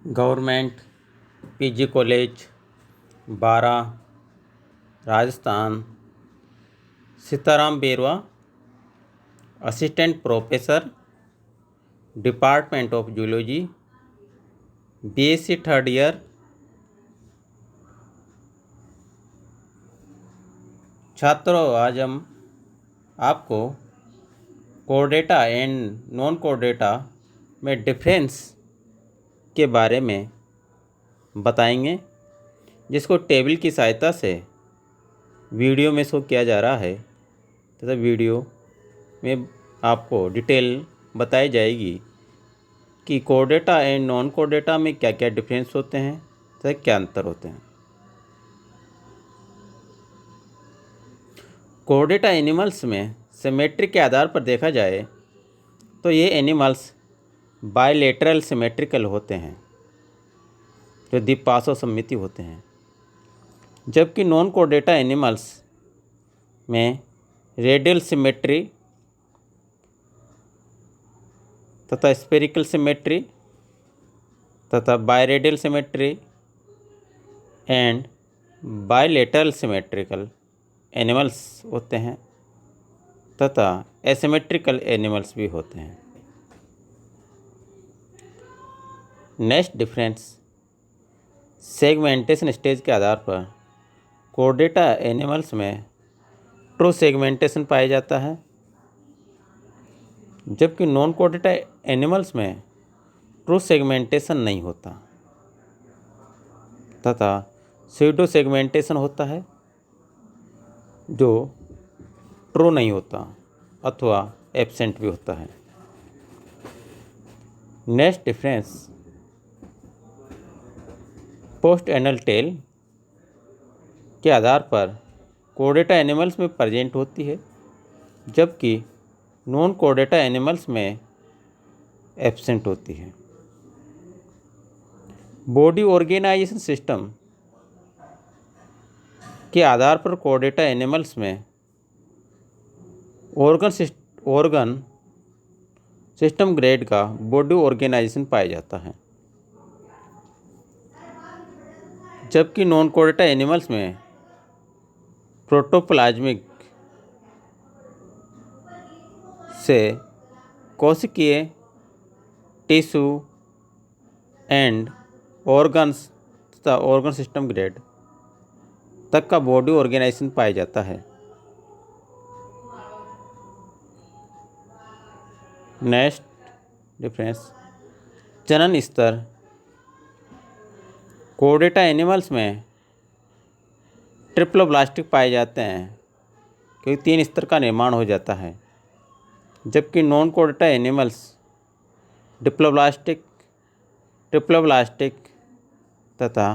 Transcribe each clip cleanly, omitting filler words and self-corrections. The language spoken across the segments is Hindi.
Government PG college Bara Rajasthan, Sitaram Berwa, assistant professor, department of zoology, BSc third year. छात्रों, आज हम आपको core data and non core data में डिफरेंस के बारे में बताएंगे, जिसको टेबल की सहायता से वीडियो में शो किया जा रहा है तथा वीडियो में आपको डिटेल बताई जाएगी कि core data and non core data में क्या क्या डिफरेंस होते हैं तथा क्या अंतर होते हैं। कोर डेटा एनिमल्स में सिमेट्री के आधार पर देखा जाए तो ये एनिमल्स बायलेटरल सिमेट्रिकल होते हैं, जो द्विपार्श्व सममिति होते हैं, जबकि नॉन कोर डेटा एनिमल्स में रेडियल सिमेट्री तथा स्फेरिकल सिमेट्री तथा biradial symmetry and bilateral symmetrical animals होते हैं तथा एसिमेट्रिकल एनिमल्स भी होते हैं। नेक्स्ट डिफरेंस, सेगमेंटेशन स्टेज के आधार पर कोर डेटा एनिमल्स में ट्रू सेगमेंटेशन पाया जाता है, जबकि नॉन कोर डेटा एनिमल्स में ट्रू सेगमेंटेशन नहीं होता तथा स्यूडो सेगमेंटेशन होता है, जो ट्रू नहीं होता अथवा एब्सेंट भी होता है। Next difference, post anal tail के आधार पर कोर डेटा एनिमल्स में प्रेजेंट होती है, जबकि नॉन कोर डेटा एनिमल्स में एब्सेंट होती है। बॉडी ऑर्गेनाइजेशन सिस्टम के आधार पर कोर डेटा एनिमल्स में ऑर्गन सिस्टम ग्रेड का बॉडी ऑर्गेनाइजेशन पाया जाता है, जबकि नॉन कोर डेटा एनिमल्स में प्रोटोप्लाज्मिक से कोशिकीय टिश्यू एंड ऑर्गन्स तथा ऑर्गन सिस्टम ग्रेड तक का बॉडी ऑर्गेनाइजेशन पाया जाता है। नेक्स्ट डिफरेंस, जनन स्तर कोर डेटा एनिमल्स में ट्रिप्लोब्लास्टिक पाए जाते हैं, क्योंकि 3 स्तर का निर्माण हो जाता है, जबकि non core data animals diploblastic, triploblastic तथा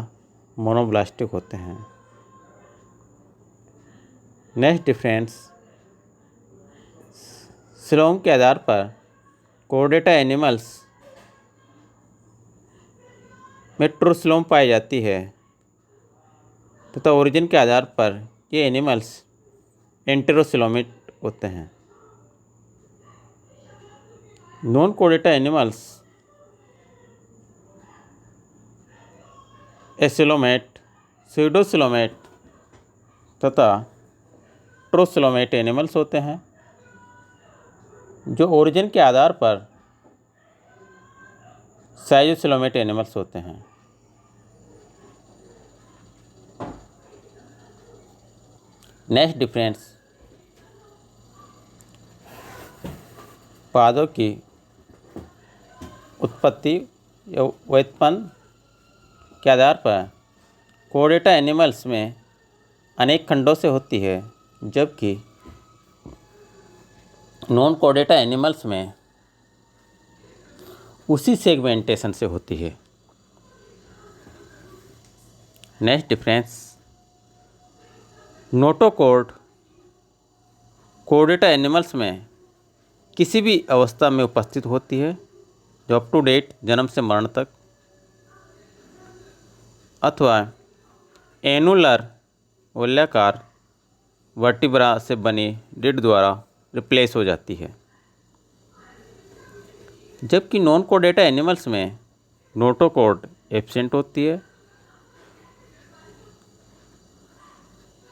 मोनोब्लास्टिक होते हैं। नेक्स्ट डिफरेंस, सिलोम के आधार पर कोर डेटा एनिमल्स में ट्रू सिलोम पाई जाती है तथा ओरिजिन के आधार पर ये एनिमल्स एंटेरोसिलोमिट होते हैं। Non core data animals acoelomate, pseudocoelomate तथा ट्रूसिलोमेट एनिमल्स होते हैं, जो ओरिजिन के आधार पर साइजोसिलोमेट एनिमल्स होते हैं। नेक्स्ट डिफरेंस, पौधों की उत्पत्ति या व्युत्पन्न के आधार पर कोर डेटा एनिमल्स में अनेक खंडों से होती है, जबकि नॉन कोर डेटा एनिमल्स में उसी सेगमेंटेशन से होती है। Next difference, notochord core data animals में किसी भी अवस्था में उपस्थित होती है, जो अप टू डेट जन्म से मरण तक अथवा एनुलर वलयाकार वर्टिब्रा से बनी रीढ़ द्वारा रिप्लेस हो जाती है, जबकि नॉन कोर डेटा एनिमल्स में नोटोकॉर्ड एब्सेंट होती है,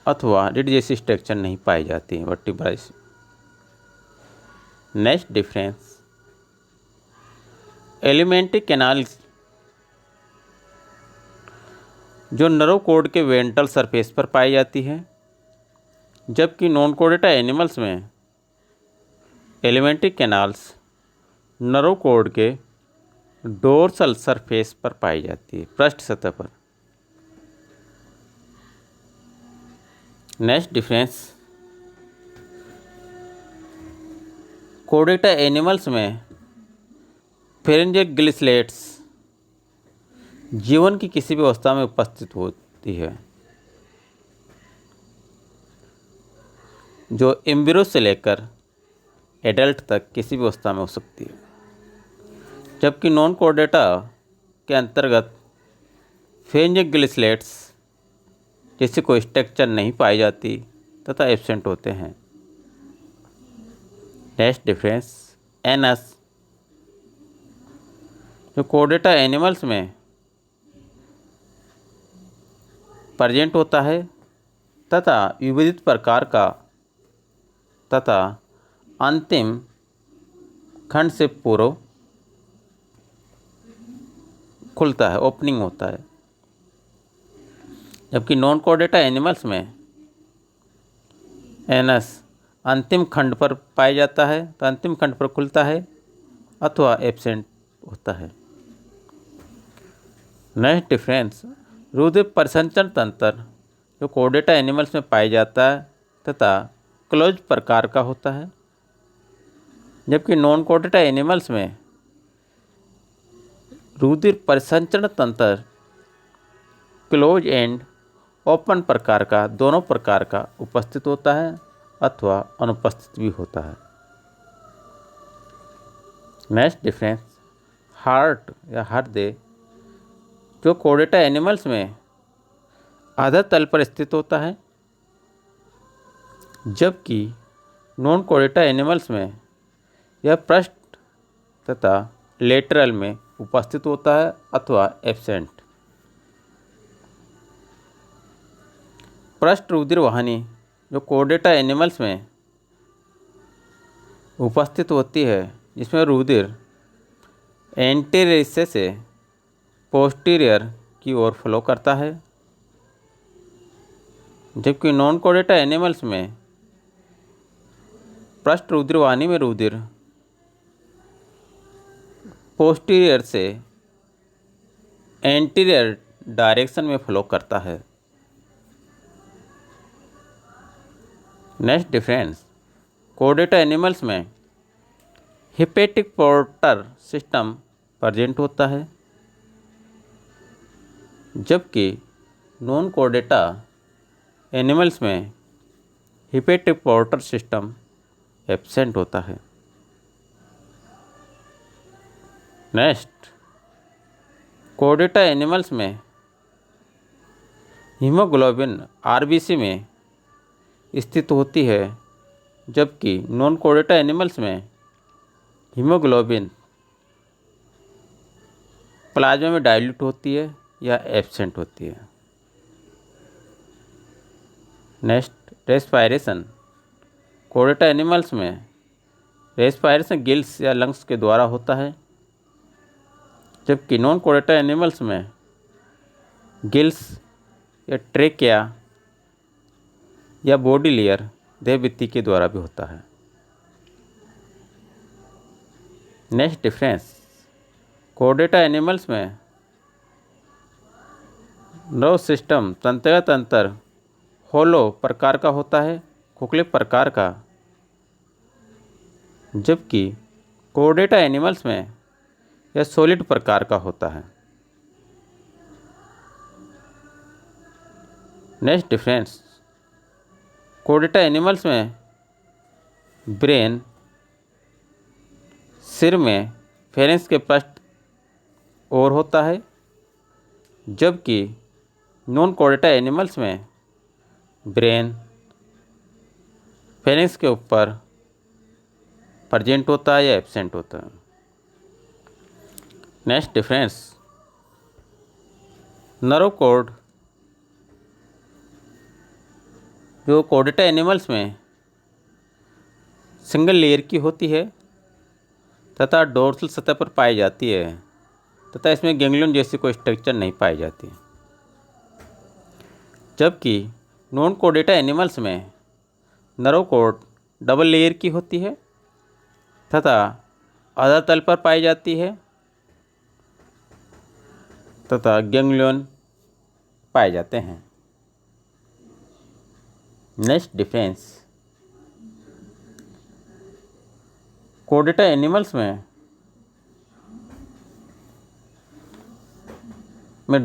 अथवा रीड जैसी स्ट्रक्चर नहीं पाई जाती है vertebra. Next difference, alimentary canals जो नर्व कोड के वेंट्रल सरफेस पर पाई जाती है, जबकि नॉन कोर्डेटा एनिमल्स में एलिमेंट्री कैनाल्स नर्व कोड के डोर्सल सरफेस पर पाई जाती है, पृष्ठ सतह पर। नेक्स्ट डिफरेंस, कोर्डेटा एनिमल्स में फेरेंजियल ग्लिसलेट्स जीवन की किसी भी अवस्था में उपस्थित होती है, जो एम्ब्रियो से लेकर एडल्ट तक किसी भी अवस्था में हो सकती है, जबकि नॉन कोर्डेटा के अंतर्गत फेरेंजियल ग्लिसलेट्स जैसे कोई स्ट्रक्चर नहीं पाई जाती तथा एब्सेंट होते हैं। नेक्स्ट डिफरेंस, एनस जो कोर्डेटा एनिमल्स में प्रेजेंट होता है तथा विविध प्रकार का तथा अंतिम खंड से पूर्व खुलता है, ओपनिंग होता है, जबकि नॉन कोर्डेटा एनिमल्स में एनस अंतिम खंड पर पाया जाता है, तो अंतिम खंड पर खुलता है अथवा एब्सेंट होता है। नेक्स्ट डिफरेंस, रुधिर परिसंचरण तंत्र जो कोर्डेटा एनिमल्स में पाया जाता है तथा क्लोज प्रकार का होता है, जबकि नॉन कोर्डेटा एनिमल्स में रुधिर परिसंचरण तंत्र क्लोज एंड ओपन प्रकार का, दोनों प्रकार का उपस्थित होता है अथवा अनुपस्थित भी होता है। नेक्स्ट डिफरेंस, हार्ट या हृदय जो कोर्डेटा एनिमल्स में आधा तल पर स्थित होता है, जबकि नॉन कोर्डेटा एनिमल्स में यह पृष्ठ तथा लेटरल में उपस्थित होता है अथवा एब्सेंट। पृष्ठ रुधिर वाहिनी जो कोर्डेटा एनिमल्स में उपस्थित होती है, जिसमें रुधिर एंटीरियर हिस्से से पोस्टीरियर की ओर फ्लो करता है, जबकि नॉन कोर्डेटा एनिमल्स में पृष्ठ रुधिर वाहिनी में रुधिर पोस्टीरियर से एंटीरियर डायरेक्शन में फ्लो करता है। नेक्स्ट डिफरेंस, कोर्डेटा एनिमल्स में हिपेटिक पोर्टर सिस्टम प्रेजेंट होता है, जबकि नॉन कोर्डेटा एनिमल्स में हिपेटिक पोर्टर सिस्टम एब्सेंट होता है। नेक्स्ट, कोर्डेटा एनिमल्स में हीमोग्लोबिन आरबीसी में स्थित होती है, जबकि नॉन कोर्डेटा एनिमल्स में हीमोग्लोबिन प्लाज्मा में डाइल्यूट होती है या एब्सेंट होती है। नेक्स्ट, रेस्पायरेशन कोर्डेटा एनिमल्स में रेस्पायरेशन गिल्स या लंग्स के द्वारा होता है, जबकि नॉन कोर्डेटा एनिमल्स में गिल्स या ट्रेकिया या बॉडी लेयर देहभित्ति के द्वारा भी होता है। नेक्स्ट डिफरेंस, कोर्डेटा एनिमल्स में नर्व सिस्टम तंत्रिका तंत्र होलो प्रकार का होता है, खोखले प्रकार का, जबकि कोर्डेटा एनिमल्स में यह सॉलिड प्रकार का होता है। नेक्स्ट डिफरेंस, कोर्डेटा एनिमल्स में ब्रेन सिर में फेरेंस के पृष्ठ ओर होता है, जबकि नॉन कोर्डेटा एनिमल्स में ब्रेन फेरेंस के ऊपर प्रेजेंट होता है या एब्सेंट होता है। नेक्स्ट डिफरेंस, नर्व कोड जो कोर्डेटा एनिमल्स में सिंगल लेयर की होती है तथा डोर्सल सतह पर पाई जाती है तथा इसमें गैंग्लियन जैसी कोई स्ट्रक्चर नहीं पाई जाती, जबकि नॉन कोर्डेटा एनिमल्स में नर्व कोड डबल लेयर की होती है तथा आधा तल पर पाई जाती है तथा गैंग्लियन पाए जाते हैं। नेक्स्ट डिफरेंस, कोर्डेटा एनिमल्स में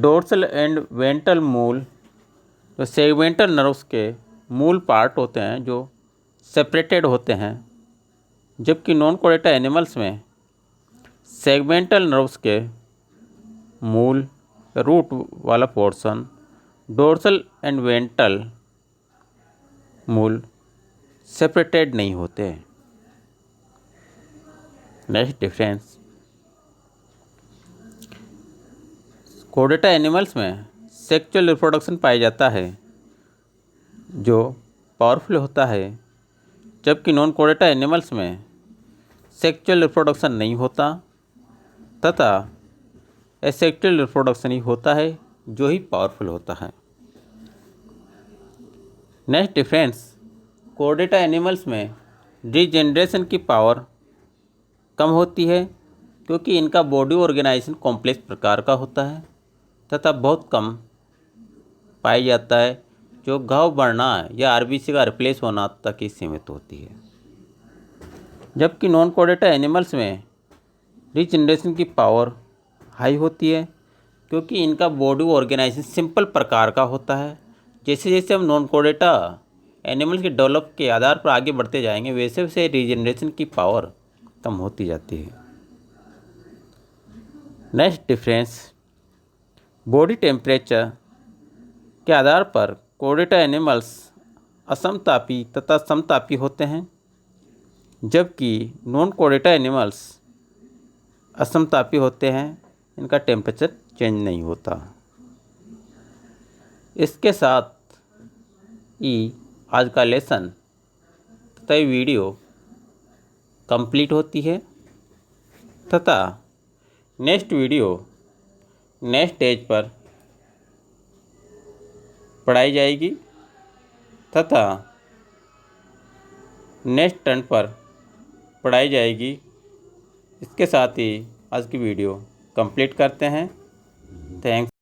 डोर्सल एंड वेंट्रल मूल जो सेगमेंटल नर्व्स के मूल पार्ट होते हैं जो सेपरेटेड होते हैं, जबकि नॉन कोर्डेटा एनिमल्स में सेगमेंटल नर्व्स के मूल रूट वाला पोर्शन डोर्सल एंड वेंट्रल मूल सेपरेटेड नहीं होते। नेक्स्ट डिफरेंस, कोर्डेटा एनिमल्स में सेक्सुअल रिप्रोडक्शन पाया जाता है जो पावरफुल होता है, जबकि नॉन कोर्डेटा एनिमल्स में सेक्सुअल रिप्रोडक्शन नहीं होता तथा एसेक्सुअल रिप्रोडक्शन ही होता है जो ही पावरफुल होता है। नेक्स्ट डिफरेंस, कोर्डेटा एनिमल्स में रीजनरेशन की पावर कम होती है क्योंकि इनका बॉडी ऑर्गेनाइजेशन कॉम्प्लेक्स प्रकार का होता है तथा बहुत कम पाया जाता है, जो घाव बढ़ना या आरबीसी का रिप्लेस होना तक ही सीमित होती है, जबकि नॉन कोर्डेटा एनिमल्स में रीजनरेशन की पावर हाई होती है क्योंकि इनका बॉडी ऑर्गेनाइजेशन सिंपल प्रकार का होता है। जैसे जैसे हम नॉन कोर्डेटा एनिमल के डेवलप के आधार पर आगे बढ़ते जाएंगे वैसे वैसे रीजनरेशन की पावर कम होती जाती है। नेक्स्ट डिफरेंस, बॉडी टेम्परेचर के आधार पर कोर्डेटा एनिमल्स असमतापी तथा समतापी होते हैं, जबकि नॉन कोर्डेटा एनिमल्स असमतापी होते हैं, इनका टेम्परेचर चेंज नहीं होता। इसके साथ ही आज का लेसन तथा वीडियो कंप्लीट होती है तथा नेक्स्ट वीडियो नेक्स्ट स्टेज पर पढ़ाई जाएगी तथा नेक्स्ट टर्न पर पढ़ाई जाएगी। इसके साथ ही आज की वीडियो कंप्लीट करते हैं। थैंक्स।